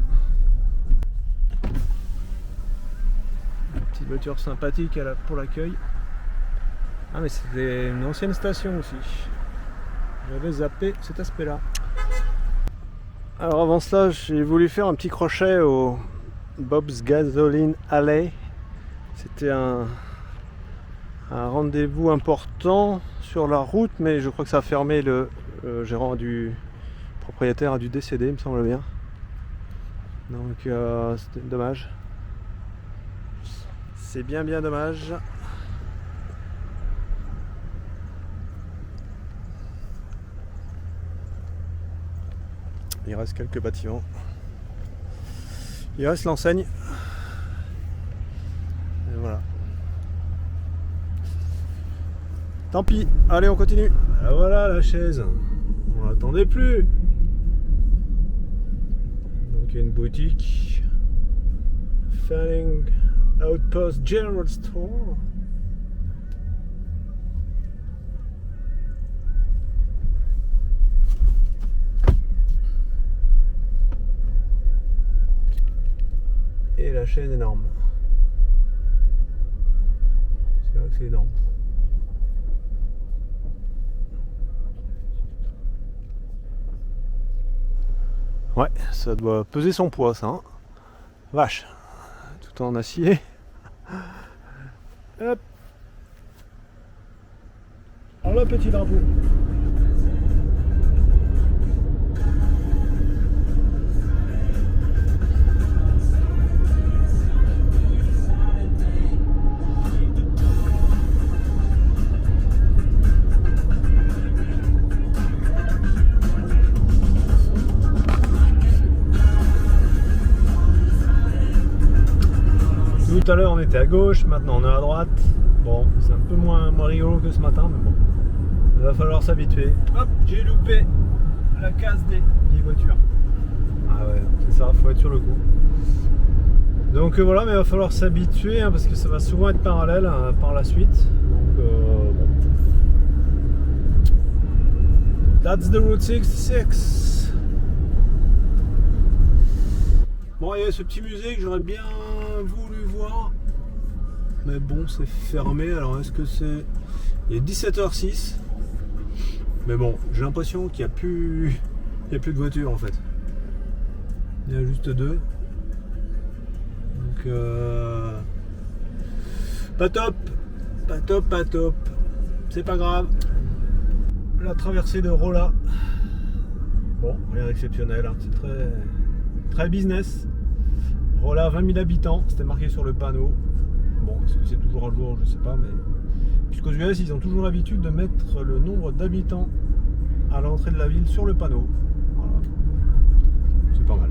Petite voiture sympathique pour l'accueil. Ah, mais c'était une ancienne station aussi. J'avais zappé cet aspect-là. Alors avant cela, j'ai voulu faire un petit crochet au Bob's Gasoline Alley. C'était un rendez-vous important sur la route, mais je crois que ça a fermé. Le gérant propriétaire a dû décéder, il me semble bien. Donc c'était dommage. C'est bien dommage. Il reste quelques bâtiments. Il reste l'enseigne. Et voilà. Tant pis. Allez, on continue. Ah, voilà la chaise. On l'attendait plus. Donc il y a une boutique. Fanning Outpost General Store. Et la chaise énorme. C'est vrai que c'est énorme. Ouais, ça doit peser son poids, ça. Hein. Vache. Tout en acier. Hop. Alors là, petit drapeau. Tout à l'heure on était à gauche, maintenant on est à droite. Bon, c'est un peu moins rigolo que ce matin, mais bon. Il va falloir s'habituer. Hop, j'ai loupé la case des voitures. Ah ouais, c'est ça, faut être sur le coup. Donc voilà, mais il va falloir s'habituer hein, parce que ça va souvent être parallèle hein, par la suite. Donc bon. That's the Route 66. Bon, il y a ce petit musée que j'aurais bien voulu voir. Mais bon, c'est fermé. Alors, est-ce que c'est... Il est 17h06. Mais bon, j'ai l'impression qu'il n'y a plus... Il n'y a plus de voitures, en fait. Il y a juste deux. Donc, pas top. Pas top, pas top. C'est pas grave. La traversée de Rolla. Bon, rien d'exceptionnel. Hein. C'est très business. Rolla, 20 000 habitants, c'était marqué sur le panneau. Bon, est-ce que c'est toujours à jour, je sais pas, mais... Puisqu'aux US, ils ont toujours l'habitude de mettre le nombre d'habitants à l'entrée de la ville sur le panneau. Voilà. C'est pas mal.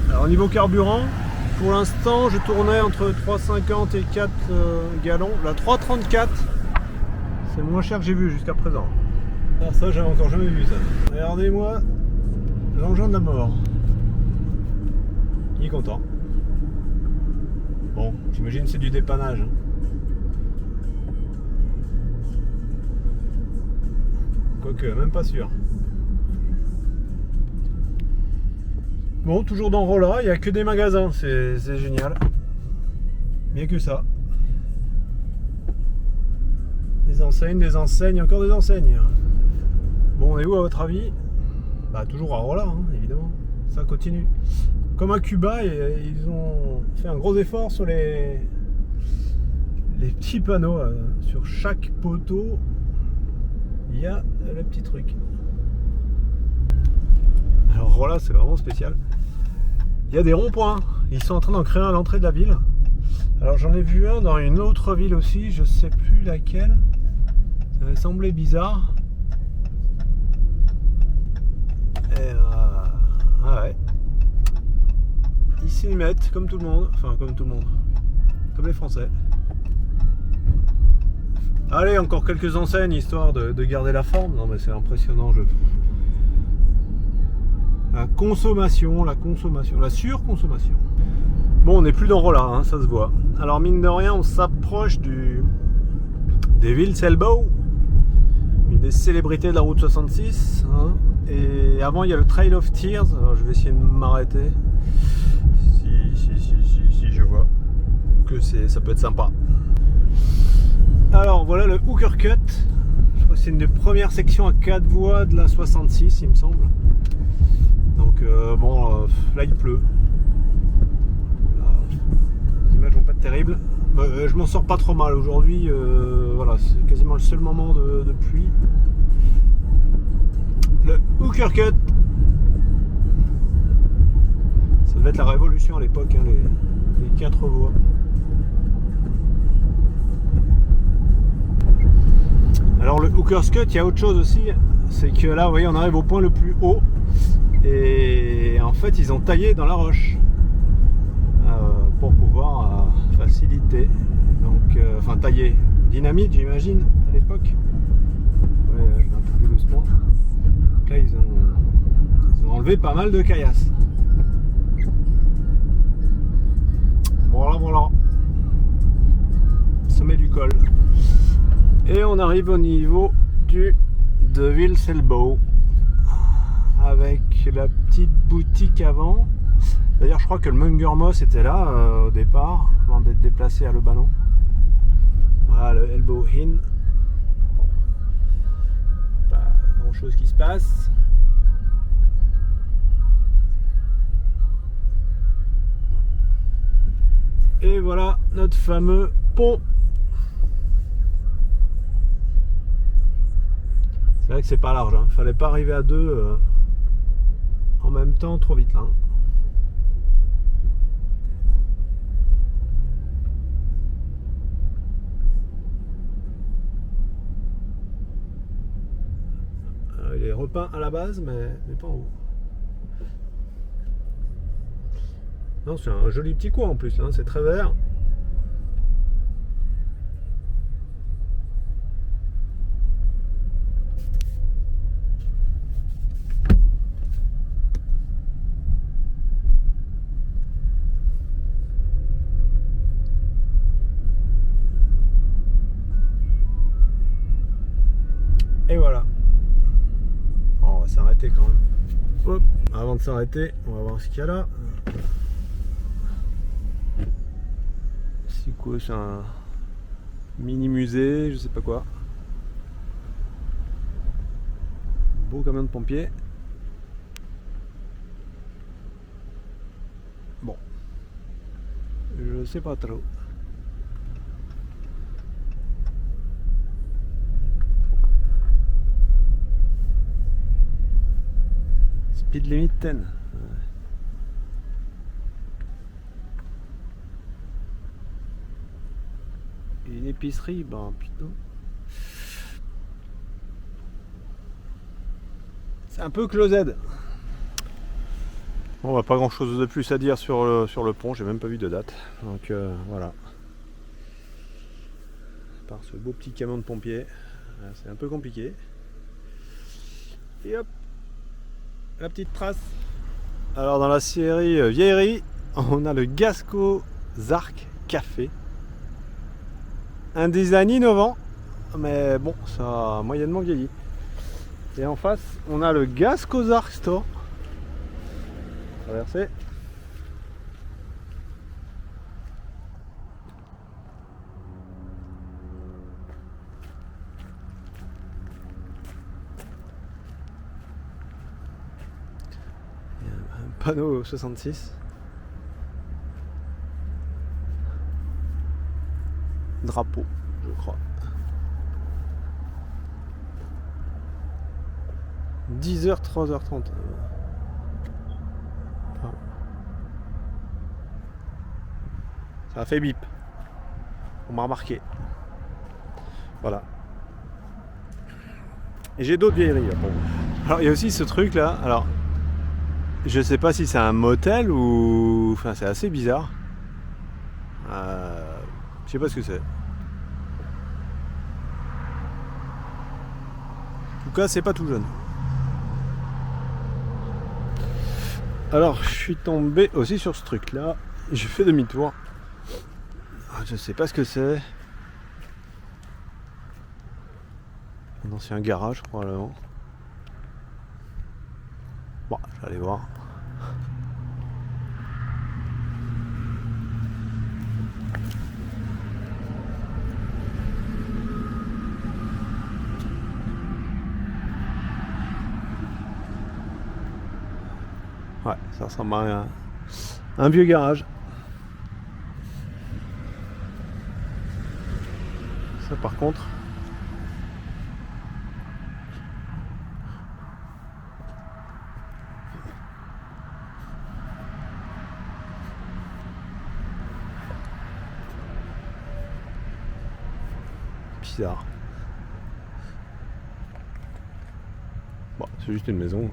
Alors, au niveau carburant, pour l'instant, je tournais entre 3,50 et 4 gallons. La 3,34, c'est le moins cher que j'ai vu jusqu'à présent. Alors ça, j'avais encore jamais vu ça. Regardez-moi l'engin de la mort. Il est content. Bon, j'imagine que c'est du dépannage. Quoique, même pas sûr. Bon, toujours dans Rolla, il n'y a que des magasins, c'est génial. Il n'y a que ça. Des enseignes, encore des enseignes. Bon, on est où à votre avis? Bah toujours à Rolla, hein, évidemment. Ça continue. Comme à Cuba, ils ont fait un gros effort sur les petits panneaux. Sur chaque poteau, il y a le petit truc. Alors voilà, c'est vraiment spécial. Il y a des ronds-points. Ils sont en train d'en créer un à l'entrée de la ville. Alors j'en ai vu un dans une autre ville aussi, je sais plus laquelle. Ça m'a semblé bizarre. Et ah ouais. Ils s'y mettent comme tout le monde, enfin comme tout le monde, comme les Français. Allez, encore quelques enseignes histoire de garder la forme. Non mais c'est impressionnant, La consommation, la surconsommation. Bon, on n'est plus dans Rolla, hein, ça se voit. Alors mine de rien, on s'approche des Wilselbow, une des célébrités de la route 66. Hein. Et avant, il y a le Trail of Tears. Alors je vais essayer de m'arrêter. Si je vois que ça peut être sympa. Alors voilà le Hooker Cut. Je crois que c'est une des premières sections à 4 voies de la 66, il me semble. Donc là il pleut. Les images vont pas être terribles. Je m'en sors pas trop mal aujourd'hui. Voilà, c'est quasiment le seul moment de pluie. Le Hooker Cut. Ça devait être la révolution à l'époque, hein, les 4 voies. Alors le Hooker's Cut, il y a autre chose aussi, c'est que là, vous voyez, on arrive au point le plus haut et en fait, ils ont taillé dans la roche pour pouvoir faciliter. Donc, enfin tailler, dynamite, j'imagine, à l'époque. Ouais, je vais un peu plus doucement. Donc là, ils ont enlevé pas mal de caillasses. Voilà. Sommet du col. Et on arrive au niveau de Wilselbow avec la petite boutique avant. D'ailleurs, je crois que le Munger Moss était là au départ, avant d'être déplacé à Lebanon. Voilà le Elbow Inn. Pas grand chose qui se passe. Et voilà notre fameux pont. C'est vrai que c'est pas large, hein. Fallait pas arriver à deux en même temps trop vite là. Hein. Il est repeint à la base, mais pas en haut. Non, c'est un joli petit coin en plus, hein. C'est très vert. Et voilà. Bon, on va s'arrêter quand même. Hop. Avant de s'arrêter, on va voir ce qu'il y a là. C'est quoi? C'est un mini musée, je sais pas quoi. Beau camion de pompiers. Bon. Je sais pas trop. Speed limit 10. Une épicerie, ben putain. C'est un peu closed. Bon, pas grand chose de plus à dire sur le pont, j'ai même pas vu de date. Donc voilà. À part ce beau petit camion de pompiers, c'est un peu compliqué. Et hop, la petite trace. Alors dans la série vieillerie, on a le Gasco Zark Café. Un design innovant, mais bon, ça a moyennement vieilli. Et en face, on a le Gasco Zark Store. Traversé. Il y a un panneau 66. Drapeau, je crois. 10h, 3h30. Ça a fait bip. On m'a remarqué. Voilà. Et j'ai d'autres vieilleries là pour vous. Alors il y a aussi ce truc là. Alors je sais pas si c'est un motel ou. Enfin c'est assez bizarre. Je sais pas ce que c'est. En tout cas, c'est pas tout jeune. Alors je suis tombé aussi sur ce truc là, j'ai fait demi-tour. Je sais pas ce que c'est. Un ancien garage probablement. Bon, je vais aller voir. Ouais, ça ressemble à un vieux garage. Ça par contre. Bizarre. Bon, c'est juste une maison.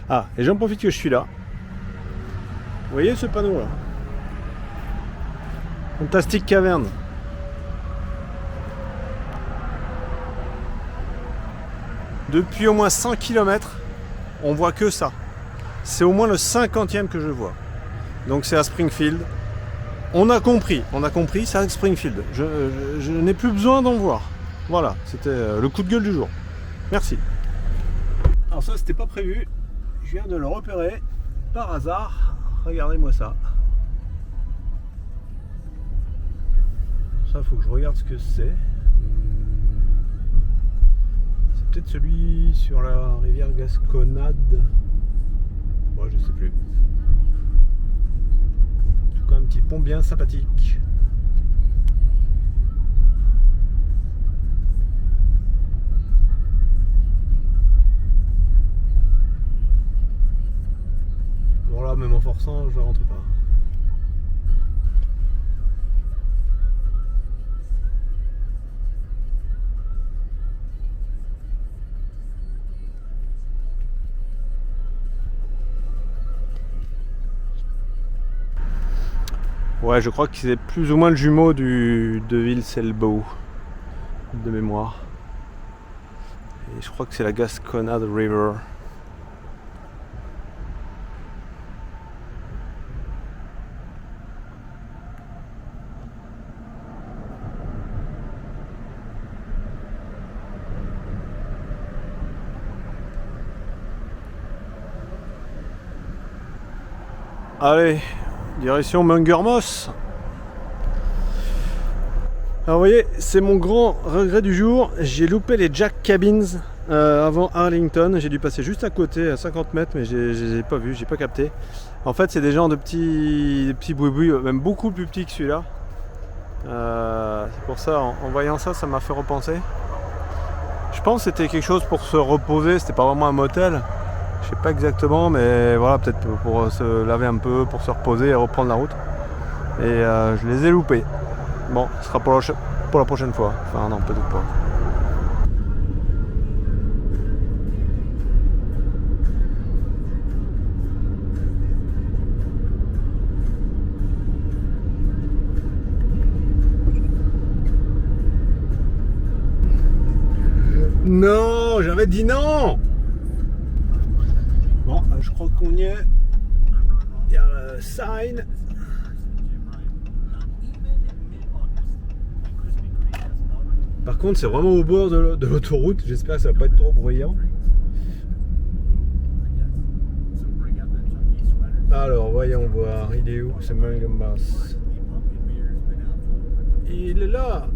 Ah, et j'en profite que je suis là. Vous voyez ce panneau là? Fantastic Cavern. Depuis au moins 100 km, on voit que ça. C'est au moins le 50e que je vois. Donc c'est à Springfield. On a compris, c'est à Springfield. Je n'ai plus besoin d'en voir. Voilà, c'était le coup de gueule du jour. Merci. Alors ça, c'était pas prévu. Je viens de le repérer par hasard. Regardez-moi ça. Ça, faut que je regarde ce que c'est. C'est peut-être celui sur la rivière Gasconade. Moi, je sais plus. En tout cas, un petit pont bien sympathique. Bon là, même en forçant, je ne rentre pas. Ouais, je crois que c'est plus ou moins le jumeau de Ville-Selbeau, de mémoire. Et je crois que c'est la Gasconade River. Allez, direction Mungermoss. Alors vous voyez, c'est mon grand regret du jour. J'ai loupé les Jack Cabins avant Arlington. J'ai dû passer juste à côté, à 50 mètres, mais je les ai pas vus, j'ai pas capté. En fait, c'est des genres de petits boui-boui, même beaucoup plus petits que celui-là. C'est pour ça, en voyant ça, ça m'a fait repenser. Je pense que c'était quelque chose pour se reposer, c'était pas vraiment un motel. Je sais pas exactement, mais voilà, peut-être pour se laver un peu, pour se reposer et reprendre la route. Et je les ai loupés. Bon, ce sera pour la prochaine fois. Enfin non, peut-être pas. Non, j'avais dit non. Bon, je crois qu'on y est. Il y a le sign. Par contre, c'est vraiment au bord de l'autoroute. J'espère que ça va pas être trop bruyant. Alors, voyons voir. Il est où? C'est Mungermoss. Il est là.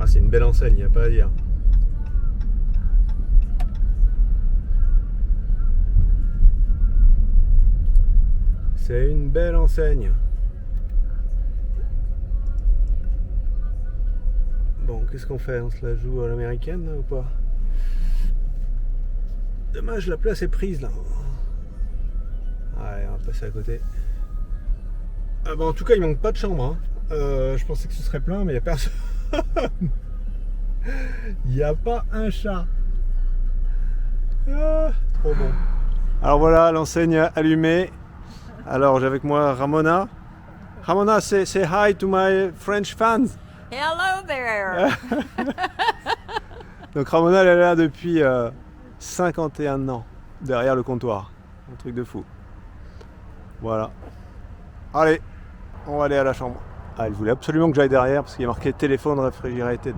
Ah, c'est une belle enseigne, il n'y a pas à dire. C'est une belle enseigne. Bon, qu'est-ce qu'on fait? On se la joue à l'américaine ou pas? Dommage, la place est prise là. Allez, on va passer à côté. Ah bah en tout cas, il manque pas de chambre. Hein. Je pensais que ce serait plein, mais il n'y a personne. Il n'y a pas un chat. Ah, trop bon. Alors voilà, l'enseigne allumée. Alors j'ai avec moi Ramona. Ramona, say hi to my French fans.
Hello there.
Donc Ramona, elle est là depuis 51 ans, derrière le comptoir. Un truc de fou. Voilà. Allez, on va aller à la chambre. Ah, elle voulait absolument que j'aille derrière parce qu'il y a marqué téléphone refrigerated.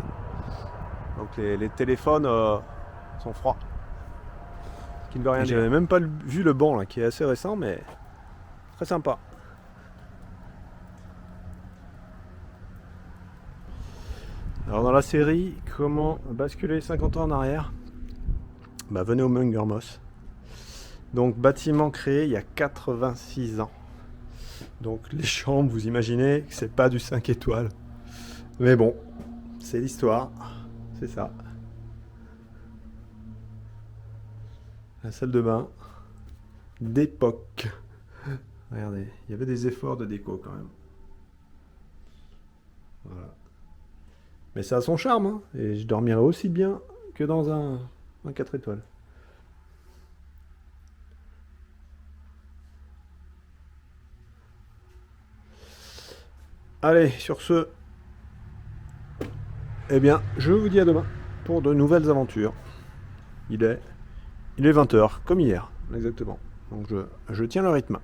Donc les téléphones sont froids. Qui ne veut rien dire. J'avais même pas vu le banc là, qui est assez récent, mais très sympa. Alors dans la série, comment basculer 50 ans en arrière? Bah venez au Munger Moss. Donc bâtiment créé il y a 86 ans. Donc les chambres, vous imaginez que c'est pas du 5 étoiles. Mais bon, c'est l'histoire, c'est ça. La salle de bain d'époque. Regardez, il y avait des efforts de déco quand même. Voilà. Mais ça a son charme, hein, et je dormirai aussi bien que dans un 4 étoiles. Allez, sur ce, eh bien, je vous dis à demain pour de nouvelles aventures. Il est 20h, comme hier, exactement. Donc je tiens le rythme.